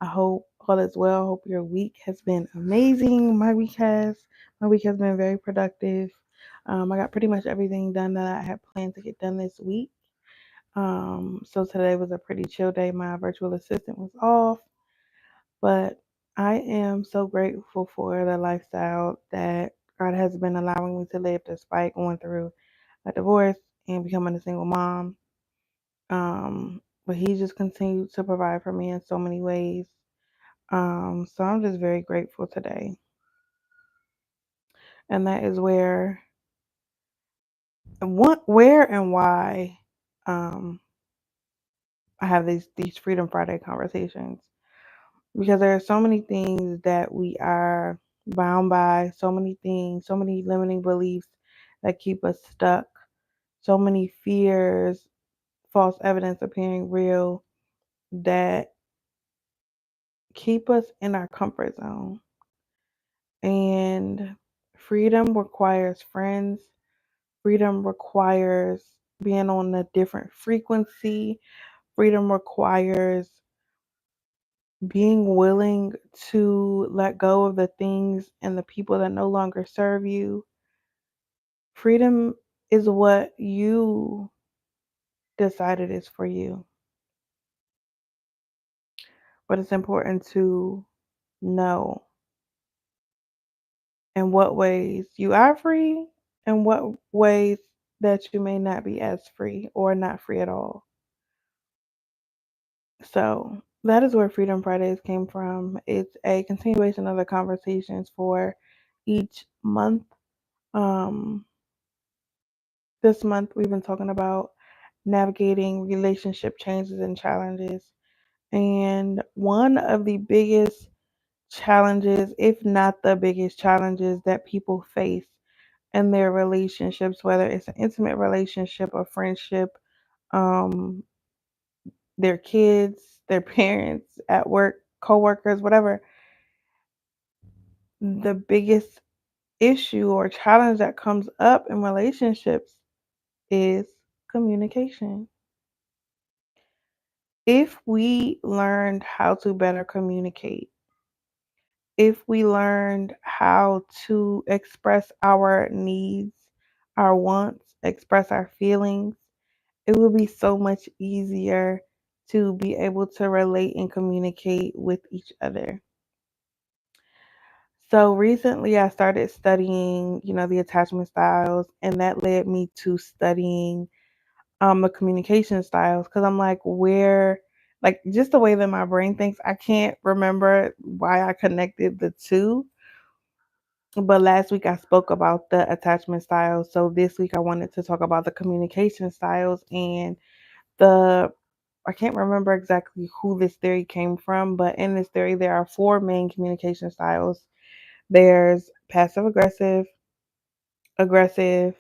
I hope all is well. I hope your week has been amazing. My week has been very productive. I got pretty much everything done that I had planned to get done this week. So today was a pretty chill day. My virtual assistant was off, but I am so grateful for the lifestyle that God has been allowing me to live despite going through a divorce and becoming a single mom. But He just continued to provide for me in so many ways. So I'm just very grateful today. And that is where and why um, I have these Freedom Friday conversations. Because there are so many things that we are bound by, so many things, so many limiting beliefs that keep us stuck, so many fears, false evidence appearing real that keep us in our comfort zone. And freedom requires friends. Freedom requires being on a different frequency. Freedom requires being willing to let go of the things and the people that no longer serve you. Freedom is what you decided is for you. But it's important to know in what ways you are free and what ways that you may not be as free or not free at all. So that is where Freedom Fridays came from. It's a continuation of the conversations for each month. Um, this month we've been talking about navigating relationship changes and challenges. And one of the biggest challenges, if not the biggest challenges that people face in their relationships, whether it's an intimate relationship, a friendship, um, their kids, their parents, at work, coworkers, whatever, the biggest issue or challenge that comes up in relationships is communication. If we learned how to better communicate, if we learned how to express our needs, our wants, express our feelings, it would be so much easier to be able to relate and communicate with each other. So recently I started studying, the attachment styles, and that led me to studying the communication styles because I'm like, where, like, just the way that my brain thinks, I can't remember why I connected the two. But last week I spoke about the attachment styles. So this week I wanted to talk about the communication styles and the I can't remember exactly who this theory came from, but in this theory there are four main communication styles. There's passive aggressive, aggressive,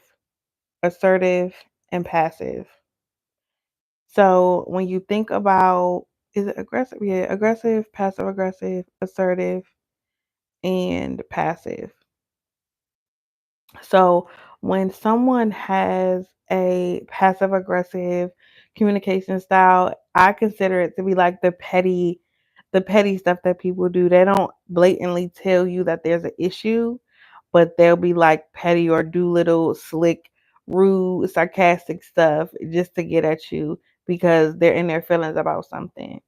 assertive, and passive. So when you think about, is it aggressive? Yeah, aggressive, passive aggressive, assertive, and passive. So when someone has a passive aggressive communication style, I consider it to be like the petty stuff that people do. They don't blatantly tell you that there's an issue, but they'll be like petty or do little slick, rude, sarcastic stuff just to get at you because they're in their feelings about something.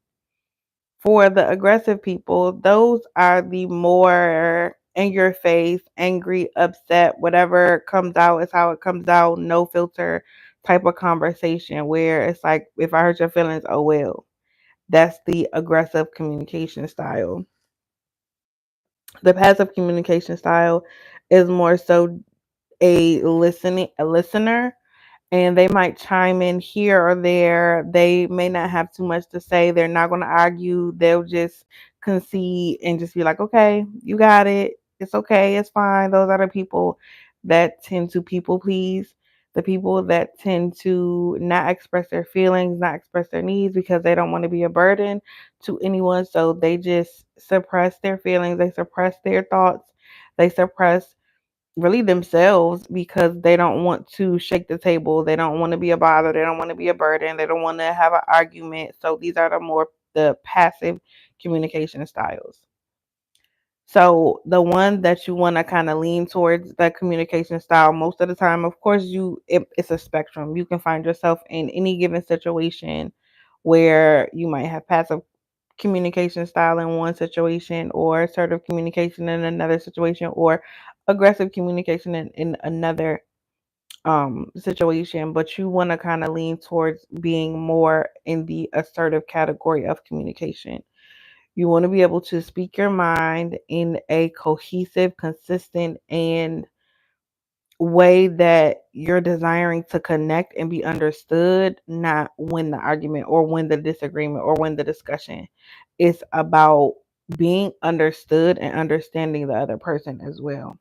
For the aggressive people, those are the more in your face, angry, upset, whatever comes out is how it comes out, no filter type of conversation where it's like, if I hurt your feelings, oh well. That's the aggressive communication style. The passive communication style is more so a listener, and they might chime in here or there. They may not have too much to say. They're not going to argue. They'll just concede and just be like, okay, you got it. It's okay. It's fine. Those are the people that tend to people please. The people that tend to not express their feelings, not express their needs because they don't want to be a burden to anyone. So they just suppress their feelings. They suppress their thoughts. They suppress really themselves because they don't want to shake the table. They don't want to be a bother. They don't want to be a burden. They don't want to have an argument. So these are the passive communication styles. So the one that you want to kind of lean towards that communication style most of the time, of course, it's a spectrum. You can find yourself in any given situation where you might have passive communication style in one situation, or assertive communication in another situation, or aggressive communication in another situation. But you want to kind of lean towards being more in the assertive category of communication. You want to be able to speak your mind in a cohesive, consistent, and way that you're desiring to connect and be understood, not win the argument or win the disagreement or win the discussion. It's about being understood and understanding the other person as well.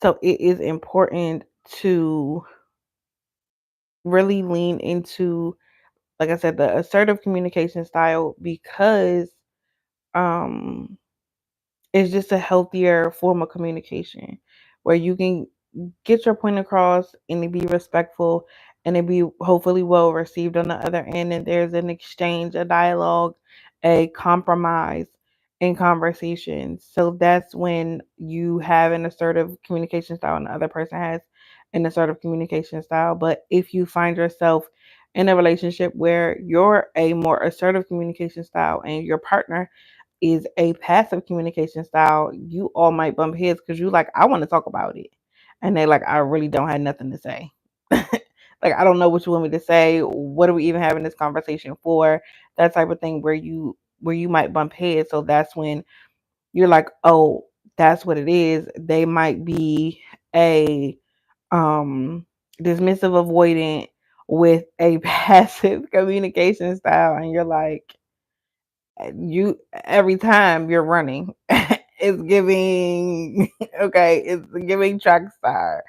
So it is important to really lean into, like I said, the assertive communication style, because um it's just a healthier form of communication where you can get your point across and it be respectful and it be hopefully well received on the other end, and there's an exchange, a dialogue, a compromise in conversation. So that's when you have an assertive communication style and the other person has an assertive communication style. But if you find yourself in a relationship where you're a more assertive communication style and your partner is a passive communication style, you all might bump heads because you like, I want to talk about it. And they like, I really don't have nothing to say. Like, I don't know what you want me to say. What are we even having this conversation for? That type of thing where you might bump heads. So that's when you're like, oh, that's what it is. They might be a um dismissive avoidant with a passive communication style, and you're like, you every time you're running it's giving okay, it's giving track star,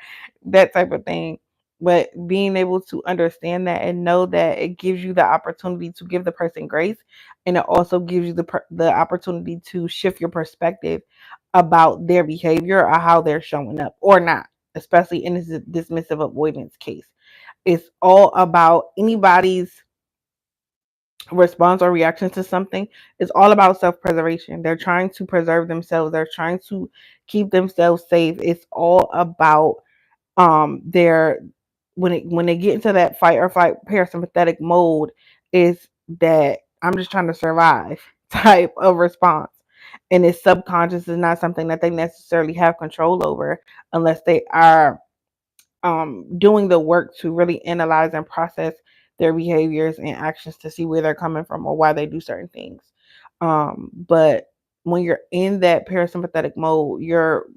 that type of thing. But being able to understand that and know that it gives you the opportunity to give the person grace, and it also gives you the opportunity to shift your perspective about their behavior or how they're showing up or not, especially in this dismissive avoidance case. It's all about anybody's response or reaction to something. Is all about self-preservation. They're trying to preserve themselves. They're trying to keep themselves safe. It's all about their when they get into that fight or flight parasympathetic mode, is that I'm just trying to survive type of response. And it's subconscious, is not something that they necessarily have control over unless they are doing the work to really analyze and process their behaviors and actions to see where they're coming from or why they do certain things. But when you're in that parasympathetic mode, your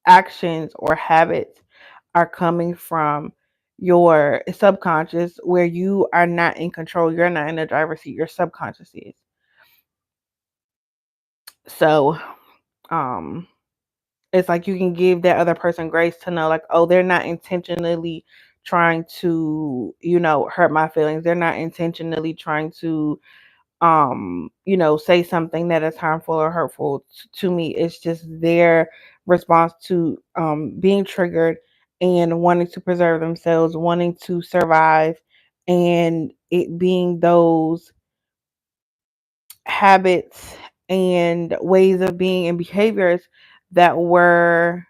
actions or habits are coming from your subconscious, where you are not in control. You're not in the driver's seat. Your subconscious is. So, um, it's like you can give that other person grace to know, like, oh, they're not intentionally trying to, hurt my feelings. They're not intentionally trying to, say something that is harmful or hurtful to me. It's just their response to being triggered and wanting to preserve themselves, wanting to survive, and it being those habits and ways of being and behaviors that were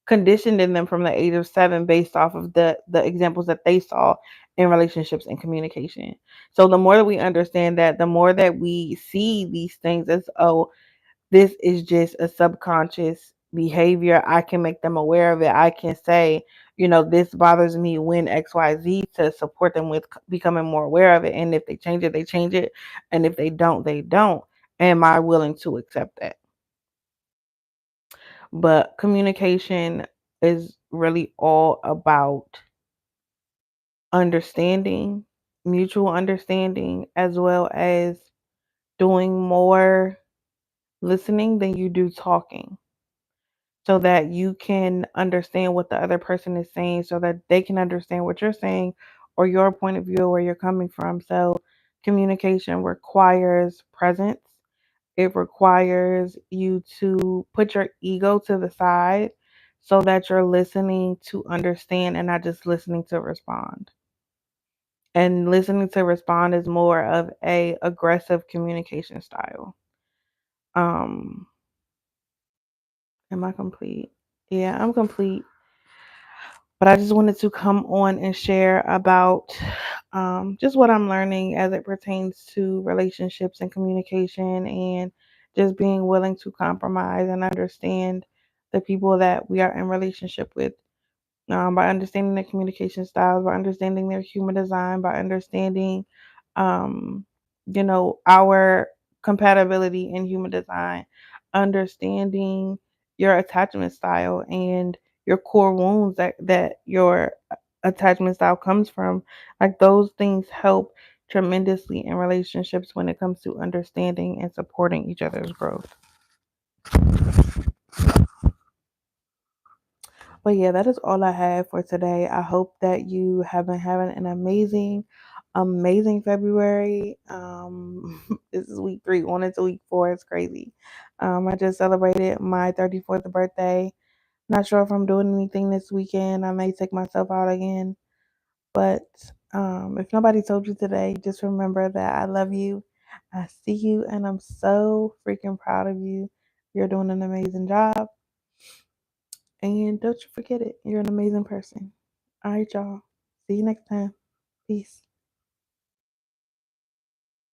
conditioned in them from the age of 7, based off of the examples that they saw in relationships and communication. So the more that we understand that, the more that we see these things as, oh, this is just a subconscious behavior, I can make them aware of it. I can say, this bothers me when XYZ, to support them with becoming more aware of it. And if they change it, they change it. And if they don't, they don't. Am I willing to accept that? But communication is really all about understanding, mutual understanding, as well as doing more listening than you do talking, so that you can understand what the other person is saying, so that they can understand what you're saying or your point of view, where you're coming from. So communication requires presence. It requires you to put your ego to the side so that you're listening to understand and not just listening to respond. and listening to respond is more of a aggressive communication style. Um, am I complete? Yeah, I'm complete. But I just wanted to come on and share about just what I'm learning as it pertains to relationships and communication, and just being willing to compromise and understand the people that we are in relationship with, by understanding their communication styles, by understanding their human design, by understanding, um, our compatibility in human design, understanding your attachment style and your core wounds that your attachment style comes from. Like those things help tremendously in relationships when it comes to understanding and supporting each other's growth. But yeah, that is all I have for today. I hope that you have been having an amazing February. This is week 3, on into week 4. It's crazy. I just celebrated my 34th birthday. Not sure if I'm doing anything this weekend. I may take myself out again. But if nobody told you today, just remember that I love you. I see you, and I'm so freaking proud of you. You're doing an amazing job. And don't you forget it. You're an amazing person. All right, y'all. See you next time. Peace.